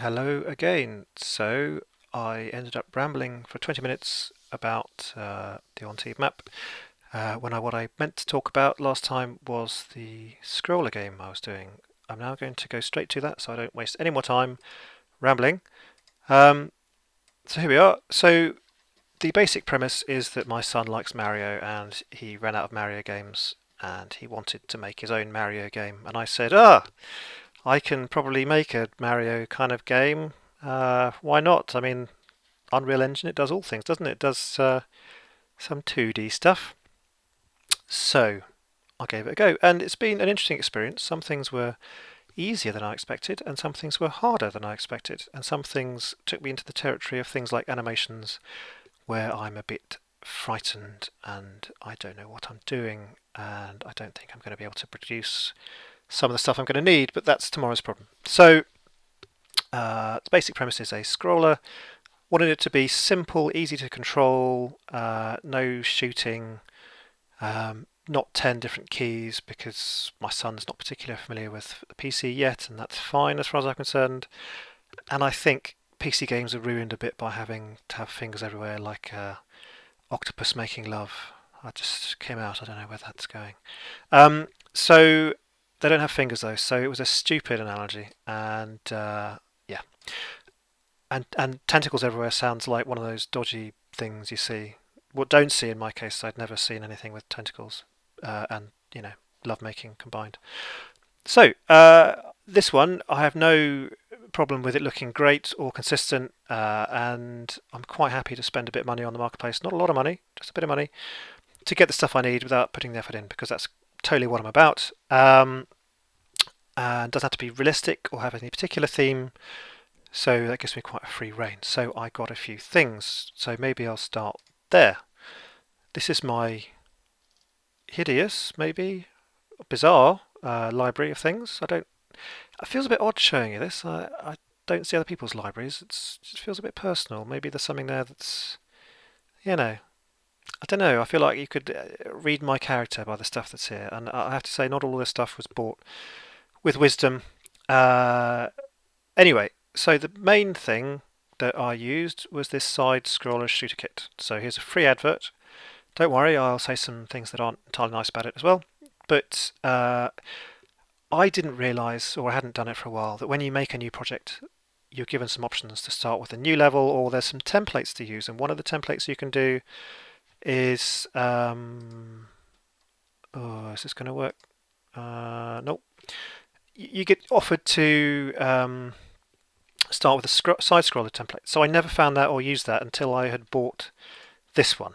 Hello again. So I ended up rambling for 20 minutes about the on map. What I meant to talk about last time was the scroller game I was doing. I'm now going to go straight to that so I don't waste any more time rambling. Um, so here we are. So the basic premise is that my son likes Mario and he ran out of Mario games and he wanted to make his own Mario game. And I said, I can probably make a Mario kind of game. Why not? I mean, Unreal Engine, it does all things, doesn't it? It does some 2D stuff. So I gave it a go, and it's been an interesting experience. Some things were easier than I expected, and some things were harder than I expected, and some things took me into the territory of things like animations where I'm a bit frightened and I don't know what I'm doing, and I don't think I'm going to be able to produce some of the stuff I'm going to need, but that's tomorrow's problem. So the basic premise is a scroller. Wanted it to be simple, easy to control, no shooting, not 10 different keys because my son's not particularly familiar with the PC yet, and that's fine as far as I'm concerned. And I think PC games are ruined a bit by having to have fingers everywhere, like octopus making love. I just came out, I don't know where that's going. So they don't have fingers though, so it was a stupid analogy, and yeah. And tentacles everywhere sounds like one of those dodgy things you see. Well, don't see in my case. I'd never seen anything with tentacles and lovemaking combined. So this one, I have no problem with it looking great or consistent, and I'm quite happy to spend a bit of money on the marketplace. Not a lot of money, just a bit of money to get the stuff I need without putting the effort in, because that's totally what I'm about. And doesn't have to be realistic or have any particular theme. So that gives me quite a free rein. So I got a few things. So maybe I'll start there. This is my hideous, maybe bizarre library of things. I don't. It feels a bit odd showing you this. I don't see other people's libraries. It just feels a bit personal. Maybe there's something there that's, you know, I don't know. I feel like you could read my character by the stuff that's here. And I have to say, not all this stuff was bought with wisdom. Anyway, so the main thing that I used was this side scroller shooter kit. So here's a free advert. Don't worry, I'll say some things that aren't entirely nice about it as well. But I didn't realise, or I hadn't done it for a while, that when you make a new project, you're given some options to start with a new level, or there's some templates to use. And one of the templates you can do is, oh, is this going to work? Nope. You get offered to start with a side scroller template. So I never found that or used that until I had bought this one.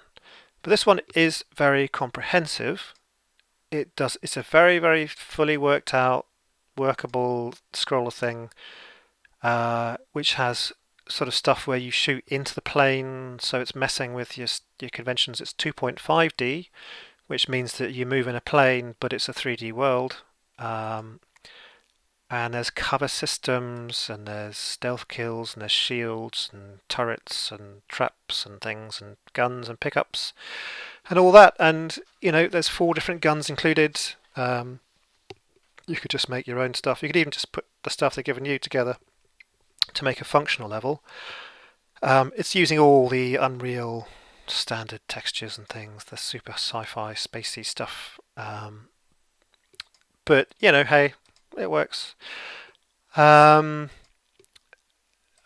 But this one is very comprehensive. It's a very, very fully worked out, workable scroller thing, which has sort of stuff where you shoot into the plane, so it's messing with your conventions. It's 2.5D, which means that you move in a plane, but it's a 3D world. And there's cover systems, and there's stealth kills, and there's shields, and turrets, and traps, and things, and guns, and pickups, and all that. And, there's 4 different guns included. You could just make your own stuff. You could even just put the stuff they've given you together to make a functional level. It's using all the Unreal standard textures and things, the super sci-fi, spacey stuff. But, hey, it works. I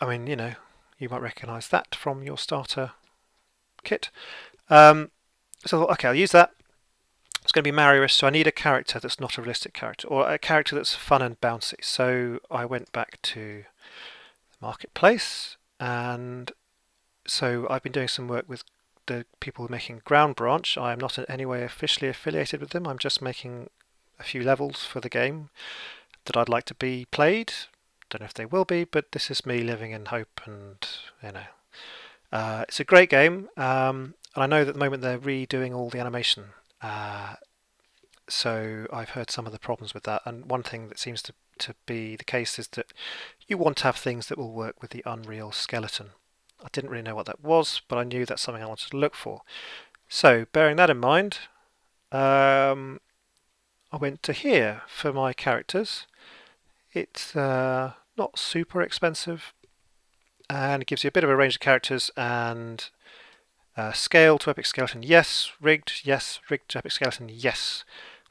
mean, you might recognise that from your starter kit. So I thought, okay, I'll use that. It's going to be Mario-ish, so I need a character that's not a realistic character, or a character that's fun and bouncy. So I went back to the marketplace, and so I've been doing some work with the people making Ground Branch. I am not in any way officially affiliated with them. I'm just making a few levels for the game that I'd like to be played. Don't know if they will be, but this is me living in hope, and it's a great game. And I know that at the moment they're redoing all the animation. So I've heard some of the problems with that, and one thing that seems to be the case is that you want to have things that will work with the Unreal skeleton. I didn't really know what that was, but I knew that's something I wanted to look for. So bearing that in mind, I went to here for my characters. It's not not super expensive, and it gives you a bit of a range of characters and scale to epic skeleton, yes. Rigged, yes. Rigged to epic skeleton, yes.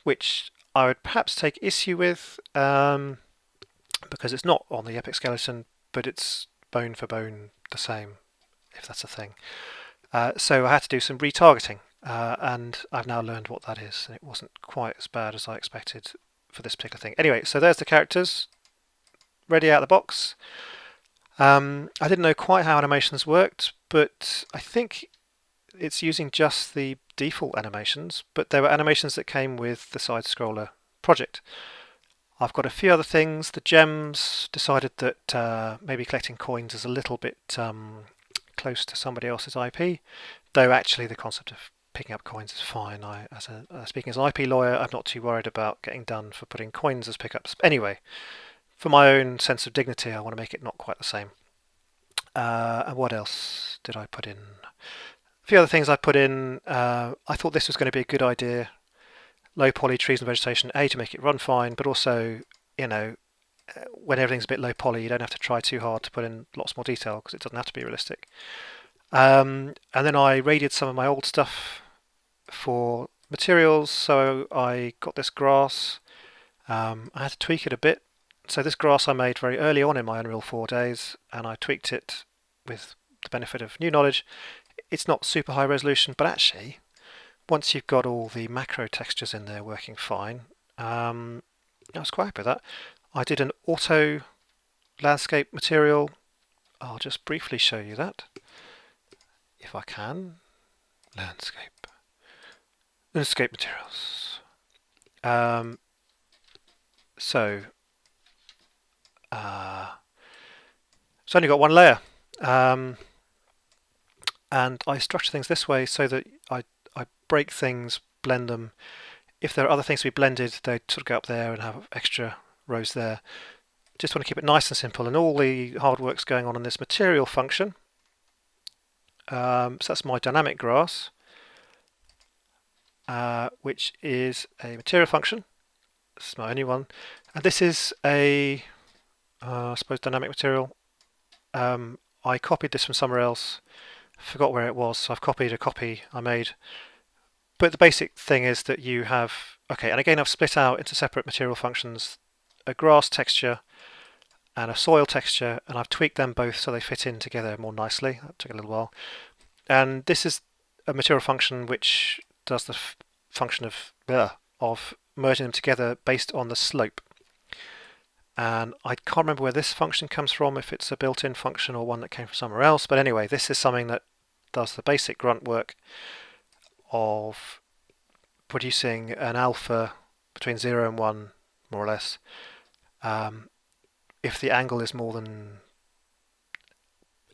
Which I would perhaps take issue with because it's not on the epic skeleton, but it's bone for bone the same, if that's a thing. So I had to do some retargeting, and I've now learned what that is, and it wasn't quite as bad as I expected for this particular thing. Anyway, so there's the characters ready out of the box. I didn't know quite how animations worked, but I think it's using just the default animations, but there were animations that came with the side scroller project. I've got a few other things. The gems decided that maybe collecting coins is a little bit close to somebody else's IP, though actually the concept of picking up coins is fine. Speaking as an IP lawyer, I'm not too worried about getting done for putting coins as pickups. Anyway, for my own sense of dignity, I want to make it not quite the same. And what else did I put in? A few other things I put in. I thought this was going to be a good idea. Low poly trees and vegetation, to make it run fine, but also, when everything's a bit low poly, you don't have to try too hard to put in lots more detail because it doesn't have to be realistic. And then I raided some of my old stuff for materials, so I got this grass. I had to tweak it a bit. So this grass I made very early on in my Unreal 4 days, and I tweaked it with the benefit of new knowledge. It's not super high resolution, but actually, once you've got all the macro textures in there working fine, I was quite happy with that. I did an auto landscape material. I'll just briefly show you that, if I can. Landscape materials. It's only got one layer, and I structure things this way so that I break things, blend them. If there are other things to be blended, they sort of go up there and have extra rows there. Just want to keep it nice and simple, and all the hard work's going on in this material function. So that's my dynamic grass, which is a material function. This is my only one, and this is a I suppose dynamic material. I copied this from somewhere else, forgot where it was, so I've copied a copy I made. But the basic thing is that you have, okay, and again I've split out into separate material functions, a grass texture and a soil texture, and I've tweaked them both so they fit in together more nicely. That took a little while. And this is a material function which does the function of merging them together based on the slope. And I can't remember where this function comes from, if it's a built-in function or one that came from somewhere else, but anyway, this is something that does the basic grunt work of producing an alpha between 0 and 1, more or less. If the angle is more than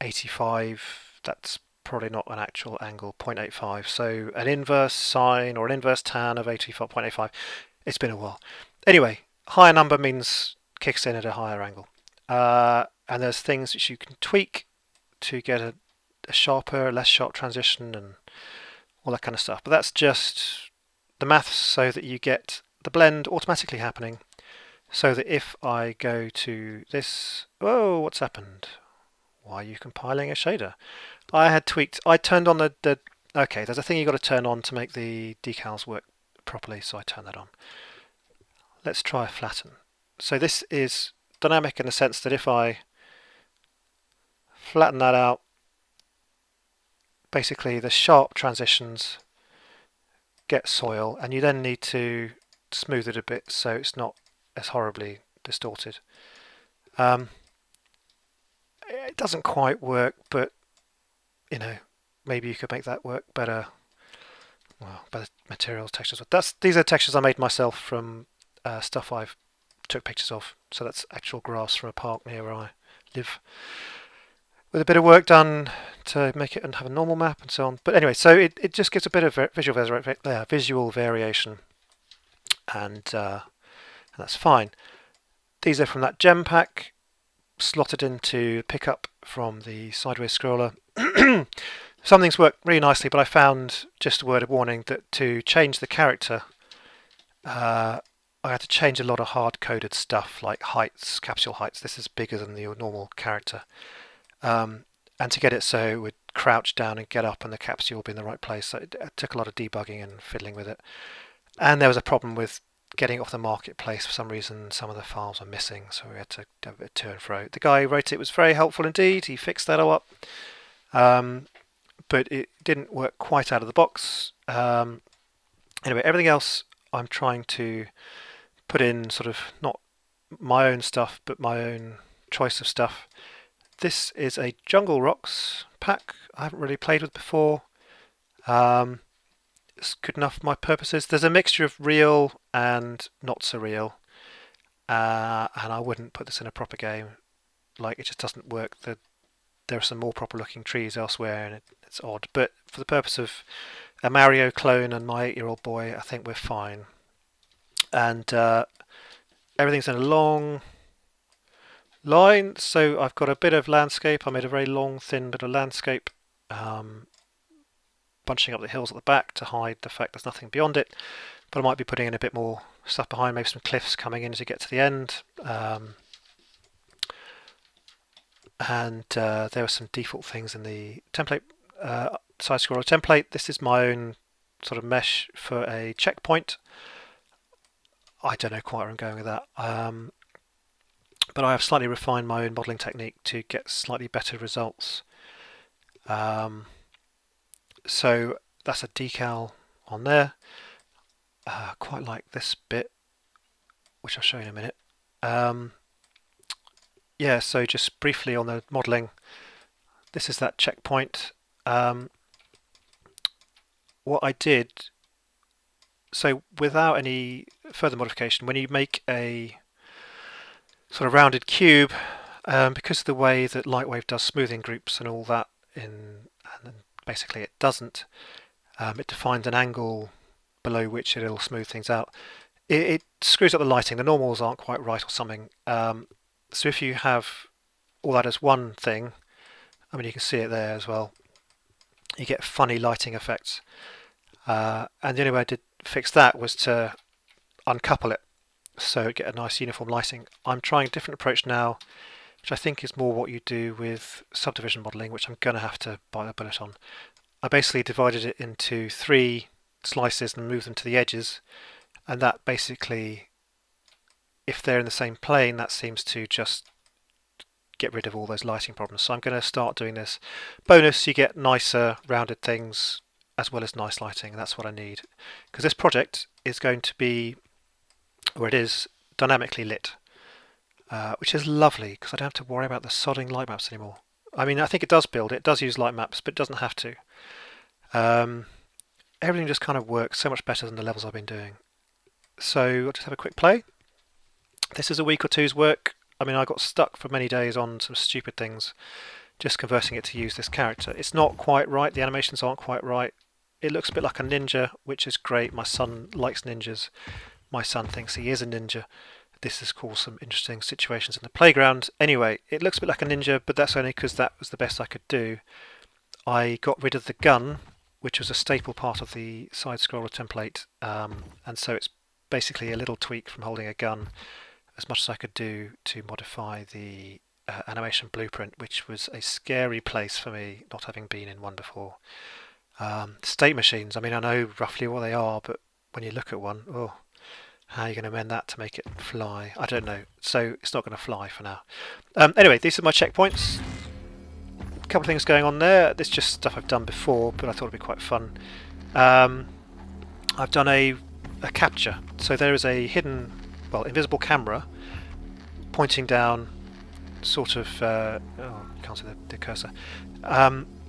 85, that's probably not an actual angle, 0.85. So an inverse sine or an inverse tan of 0.85. It's been a while. Anyway, higher number means kicks in at a higher angle. And there's things which you can tweak to get a sharper, less sharp transition and all that kind of stuff. But that's just the maths so that you get the blend automatically happening. So that if I go to this, whoa, what's happened? Why are you compiling a shader? I turned on okay, there's a thing you've got to turn on to make the decals work properly, so I turned that on. Let's try flatten. So this is dynamic in the sense that if I flatten that out, basically the sharp transitions get soil, and you then need to smooth it a bit so it's not as horribly distorted. It doesn't quite work, but maybe you could make that work better. Well, better materials, textures. These are textures I made myself from stuff I've took pictures of. So that's actual grass from a park near where I live, with a bit of work done to make it and have a normal map and so on. But anyway, so it just gives a bit of visual variation, and that's fine. These are from that gem pack, slotted into pickup from the sideways scroller. Some things work really nicely, but I found, just a word of warning, that to change the character, I I had to change a lot of hard-coded stuff like heights, capsule heights. This is bigger than the normal character. And to get it so it would crouch down and get up and the capsule would be in the right place. So it took a lot of debugging and fiddling with it. And there was a problem with getting it off the marketplace. For some reason, some of the files were missing, so we had to do a bit of to and fro. The guy who wrote it was very helpful indeed. He fixed that all up. But it didn't work quite out of the box. Anyway, everything else I'm trying to put in sort of not my own stuff, but my own choice of stuff. This is a Jungle Rocks pack I haven't really played with before. It's good enough for my purposes. There's a mixture of real and not so real, and I wouldn't put this in a proper game. Like, it just doesn't work. There are some more proper looking trees elsewhere, and it's odd. But for the purpose of a Mario clone and my 8-year-old boy, I think we're fine. And everything's in a long line, so I've got a bit of landscape. I made a very long, thin bit of landscape, bunching up the hills at the back to hide the fact there's nothing beyond it. But I might be putting in a bit more stuff behind, maybe some cliffs coming in as you get to the end. And there were some default things in the template, side scroller template. This is my own sort of mesh for a checkpoint. I don't know quite where I'm going with that. But I have slightly refined my own modelling technique to get slightly better results. So that's a decal on there. Quite like this bit, which I'll show you in a minute. Yeah, so just briefly on the modelling, this is that checkpoint. What I did, so without any further modification, when you make a sort of rounded cube, because of the way that Lightwave does smoothing groups and all that, and basically it doesn't, it defines an angle below which it'll smooth things out. It screws up the lighting. The normals aren't quite right or something. So if you have all that as one thing, I mean, you can see it there as well, you get funny lighting effects. And the only way I did fix that was to uncouple it, so get a nice uniform lighting. I'm trying a different approach now, which I think is more what you do with subdivision modelling, which I'm going to have to bite a bullet on. I basically divided it into 3 slices and moved them to the edges, and that basically, if they're in the same plane, that seems to just get rid of all those lighting problems. So I'm going to start doing this. Bonus, you get nicer rounded things as well as nice lighting, and that's what I need, because this project is going to be, or it is, dynamically lit, which is lovely because I don't have to worry about the sodding light maps anymore. I mean, I think it does build it, does use light maps, but it doesn't have to. Everything just kind of works so much better than the levels I've been doing. So I'll just have a quick play. This is a week or two's work. I mean, I got stuck for many days on some stupid things, just converting it to use this character. It's not quite right, the animations aren't quite right. It looks a bit like a ninja, which is great. My son likes ninjas. My son thinks he is a ninja. This has caused some interesting situations in the playground. Anyway, it looks a bit like a ninja, but that's only because that was the best I could do. I got rid of the gun, which was a staple part of the side scroller template, and so it's basically a little tweak from holding a gun, as much as I could do to modify the animation blueprint, which was a scary place for me, not having been in one before. State machines, I mean, I know roughly what they are, but when you look at one, oh, how are you going to amend that to make it fly? I don't know, so it's not going to fly for now. Anyway, these are my checkpoints. A couple of things going on there. This is just stuff I've done before, but I thought it'd be quite fun. I've done a capture, so there is a hidden, well, invisible camera pointing down, sort of, oh, you can't see the cursor.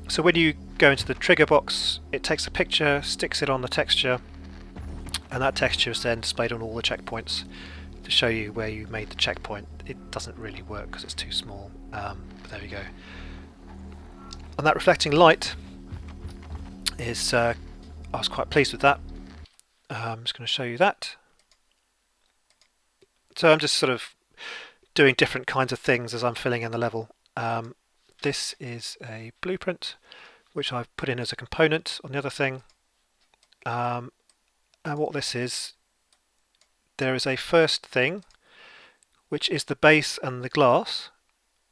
So when you go into the trigger box, it takes a picture, sticks it on the texture, and that texture is then displayed on all the checkpoints to show you where you made the checkpoint. It doesn't really work because it's too small, but there we go. And that reflecting light is, I was quite pleased with that. I'm just going to show you that. So I'm just sort of doing different kinds of things as I'm filling in the level. This is a blueprint which I've put in as a component on the other thing, and what this is, there is a first thing, which is the base and the glass,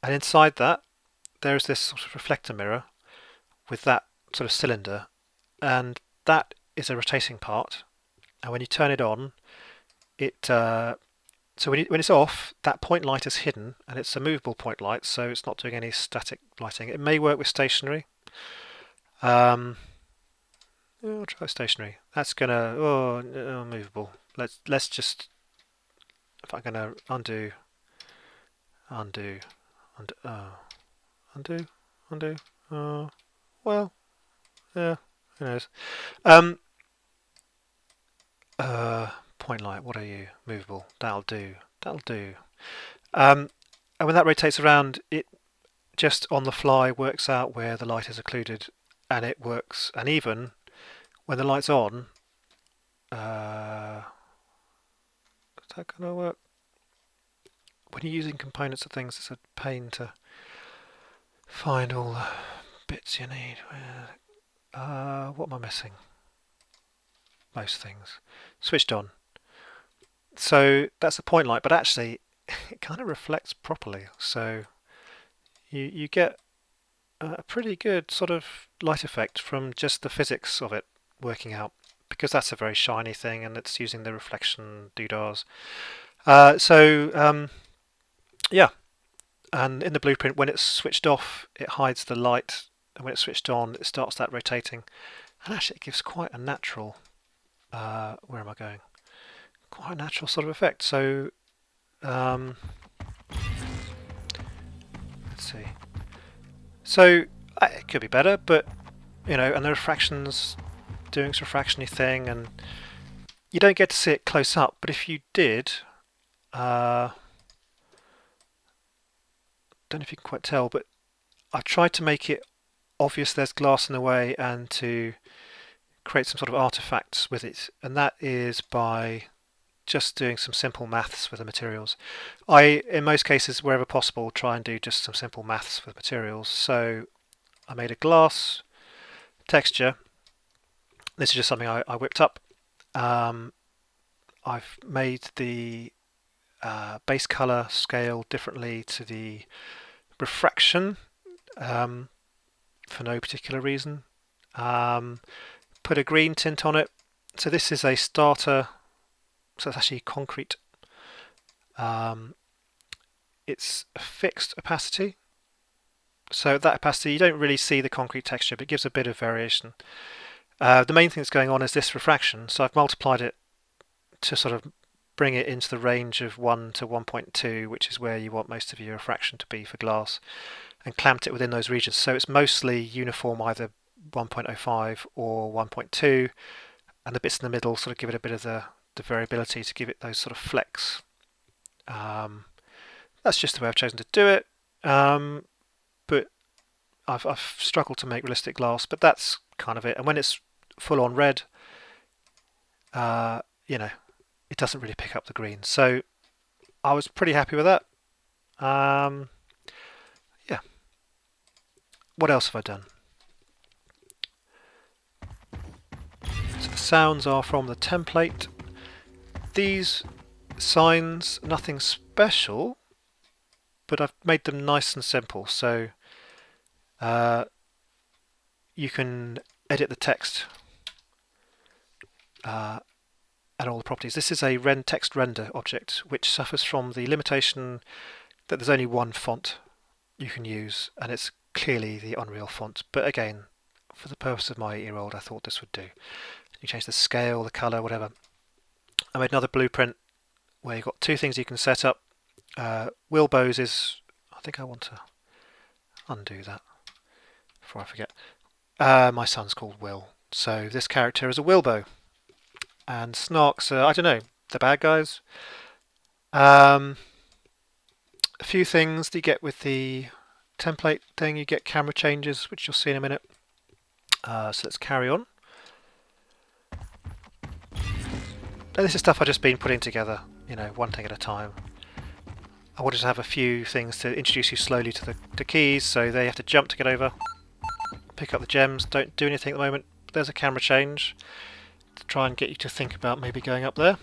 and inside that there is this sort of reflector mirror with that sort of cylinder, and that is a rotating part. And when you turn it on, it so when it's off, that point light is hidden, and it's a movable point light, so it's not doing any static lighting. It may work with stationary. I'll try stationary. That's gonna movable. Let's just, if I'm gonna undo, undo, undo, undo. Well, yeah, who knows? Point light. What are you? Movable. That'll do. That'll do. And when that rotates around, it just on the fly works out where the light is occluded, and it works. And even when the light's on, is that going to work? When you're using components of things, it's a pain to find all the bits you need. What am I missing? Most things. Switched on. So that's the point light, but actually it kind of reflects properly. So you get a pretty good sort of light effect from just the physics of it working out, because that's a very shiny thing and it's using the reflection doodahs. Yeah, and in the blueprint, when it's switched off, it hides the light, and when it's switched on, it starts that rotating, and actually it gives quite a natural, where am I going? Quite a natural sort of effect. So let's see. So it could be better, but and the refraction's doing its refractiony thing, and you don't get to see it close up. But if you did, don't know if you can quite tell, but I've tried to make it obvious there's glass in the way and to create some sort of artifacts with it, and that is by just doing some simple maths with the materials. In most cases, wherever possible, try and do just some simple maths with materials. So I made a glass texture. This is just something I whipped up. I've made the base color scale differently to the refraction for no particular reason. Put a green tint on it. So this is a starter. So it's actually concrete. It's a fixed opacity. So at that opacity, you don't really see the concrete texture, but it gives a bit of variation. The main thing that's going on is this refraction. So I've multiplied it to sort of bring it into the range of 1 to 1.2, which is where you want most of your refraction to be for glass, and clamped it within those regions. So it's mostly uniform, either 1.05 or 1.2, and the bits in the middle sort of give it a bit of the variability to give it those sort of flecks. That's just the way I've chosen to do it, but I've struggled to make realistic glass, but that's kind of it. And when it's full on red, it doesn't really pick up the green, so I was pretty happy with that. Yeah. What else have I done? So the sounds are from the template. These signs, nothing special, but I've made them nice and simple. So you can edit the text and all the properties. This is a text render object, which suffers from the limitation that there's only one font you can use, and it's clearly the Unreal font. But again, for the purpose of my 8-year-old, I thought this would do. You change the scale, the color, whatever. I made another blueprint where you've got two things you can set up. Wilbows is, I think I want to undo that before I forget. My son's called Will, so this character is a Wilbow. And Snarks are, I don't know, the bad guys. A few things that you get with the template thing. You get camera changes, which you'll see in a minute. So let's carry on. And this is stuff I've just been putting together, one thing at a time. I wanted to have a few things to introduce you slowly to the keys, so they have to jump to get over. Pick up the gems, don't do anything at the moment. There's a camera change to try and get you to think about maybe going up there.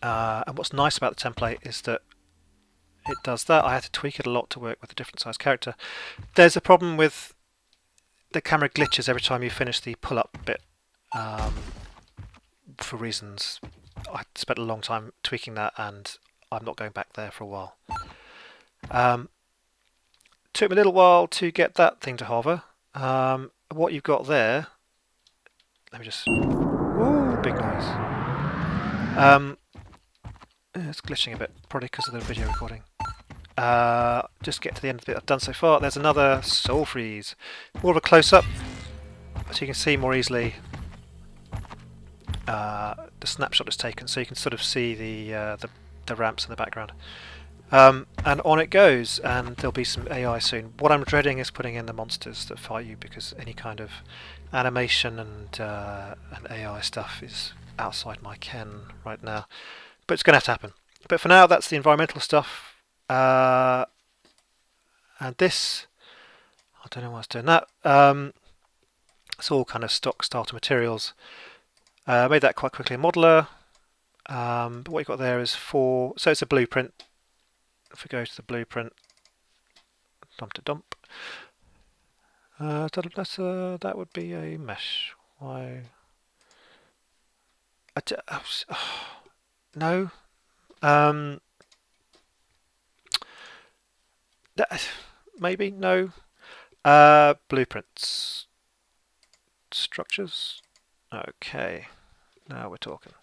And what's nice about the template is that it does that. I had to tweak it a lot to work with a different size character. There's a problem with the camera glitches every time you finish the pull-up bit, for reasons. I spent a long time tweaking that, and I'm not going back there for a while. Took me a little while to get that thing to hover. What you've got there, let me just, ooh, big noise. It's glitching a bit, probably because of the video recording. Just get to the end of the bit I've done so far. There's another soul freeze. More of a close-up, so you can see more easily the snapshot is taken, so you can sort of see the ramps in the background. And on it goes, and there'll be some AI soon. What I'm dreading is putting in the monsters that fight you, because any kind of animation and AI stuff is outside my ken right now. But it's going to have to happen. But for now, that's the environmental stuff. And this, I don't know why I was doing that. It's all kind of stock starter materials. Made that quite quickly in Modeler. But what you've got there is so it's a blueprint. If we go to the blueprint, dump to dump, that would be a mesh. Why? No. Maybe no. Blueprints, structures. Okay, now we're talking.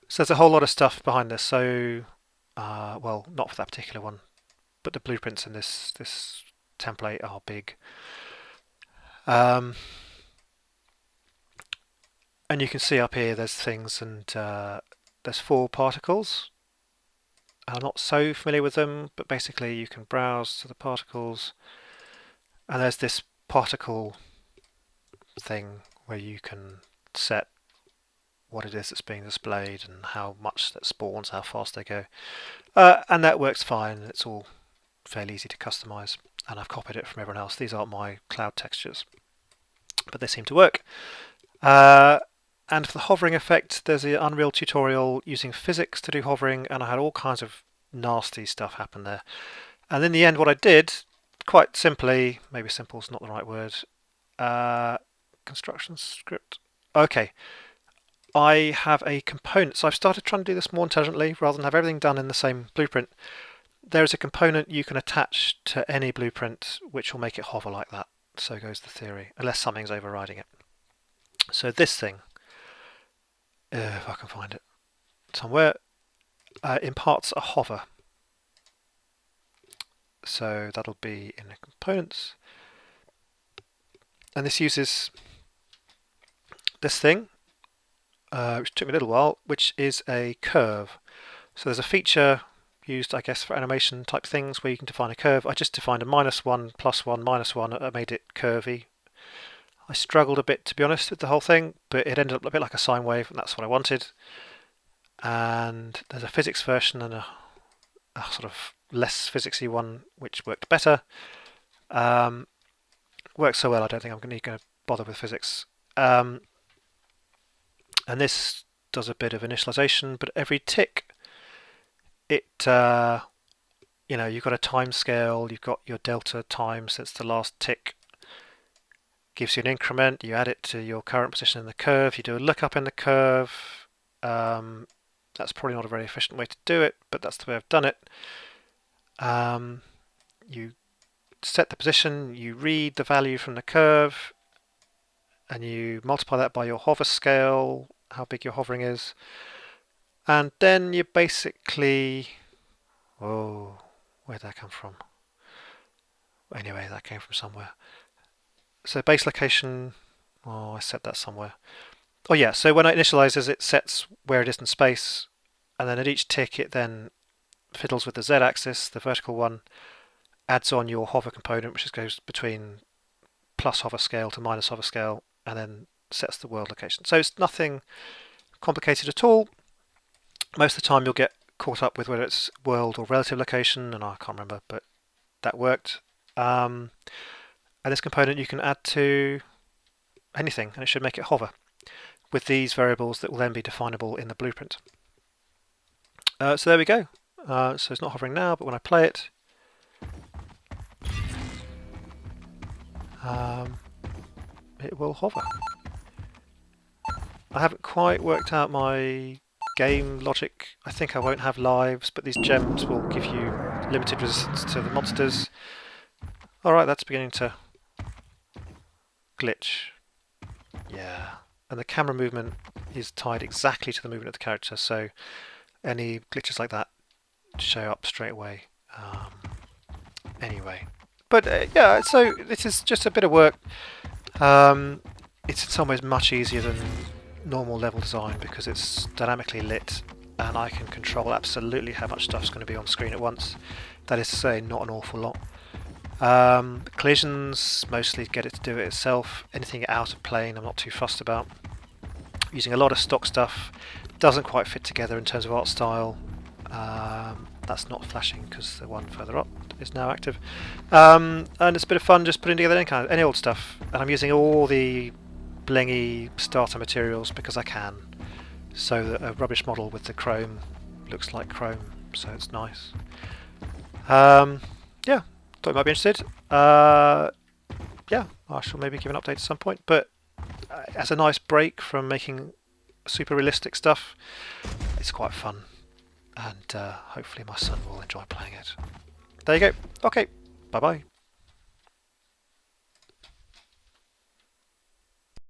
So there's a whole lot of stuff behind this. So, well, not for that particular one, but the blueprints in this template are big. And you can see up here there's things, and there's 4 particles. I'm not so familiar with them, but basically you can browse to the particles, and there's this particle thing where you can set what it is that's being displayed and how much that spawns, how fast they go, and that works fine. It's all fairly easy to customize, and I've copied it from everyone else. These aren't my cloud textures, but they seem to work. And for the hovering effect, there's the Unreal tutorial using physics to do hovering, and I had all kinds of nasty stuff happen there. And in the end, what I did, quite simply, maybe simple is not the right word, construction script. Okay, I have a component, so I've started trying to do this more intelligently rather than have everything done in the same blueprint. There is a component you can attach to any blueprint which will make it hover like that. So goes the theory, unless something's overriding it. So this thing, if I can find it somewhere, imparts a hover. So that'll be in the components. And this uses this thing, which took me a little while, which is a curve. So there's a feature used, I guess, for animation type things where you can define a curve. I just defined a -1, +1, -1. I made it curvy. I struggled a bit, to be honest, with the whole thing, but it ended up a bit like a sine wave, and that's what I wanted. And there's a physics version and a sort of less physicsy one, which worked better. Works so well, I don't think I'm going to bother with physics. And this does a bit of initialization, but every tick, it you've got a time scale, you've got your delta time since the last tick. Gives you an increment, you add it to your current position in the curve, you do a lookup in the curve. That's probably not a very efficient way to do it, but that's the way I've done it. You set the position, you read the value from the curve, and you multiply that by your hover scale, how big your hovering is, and then you basically, where'd that come from? Anyway, that came from somewhere. So base location, I set that somewhere. Oh yeah, so when it initializes, it sets where it is in space, and then at each tick it then fiddles with the z-axis, the vertical one, adds on your hover component, which goes between plus hover scale to minus hover scale, and then sets the world location. So it's nothing complicated at all. Most of the time you'll get caught up with whether it's world or relative location, and I can't remember, but that worked. And this component you can add to anything, and it should make it hover with these variables that will then be definable in the blueprint. So there we go. So it's not hovering now, but when I play it, it will hover. I haven't quite worked out my game logic. I think I won't have lives, but these gems will give you limited resistance to the monsters. Alright, that's beginning to glitch. Yeah. And the camera movement is tied exactly to the movement of the character, so any glitches like that show up straight away. Anyway. But yeah, so this is just a bit of work. It's in some ways much easier than normal level design because it's dynamically lit and I can control absolutely how much stuff's going to be on screen at once. That is to say, not an awful lot. Collisions, mostly get it to do it itself. Anything out of plane I'm not too fussed about. Using a lot of stock stuff. Doesn't quite fit together in terms of art style. That's not flashing because the one further up is now active. And it's a bit of fun just putting together any old stuff. And I'm using all the blingy starter materials because I can. So that a rubbish model with the chrome looks like chrome, so it's nice. Yeah, thought you might be interested. Yeah, I shall maybe give an update at some point. But as a nice break from making super realistic stuff, it's quite fun. And hopefully my son will enjoy playing it. There you go. Okay, bye bye.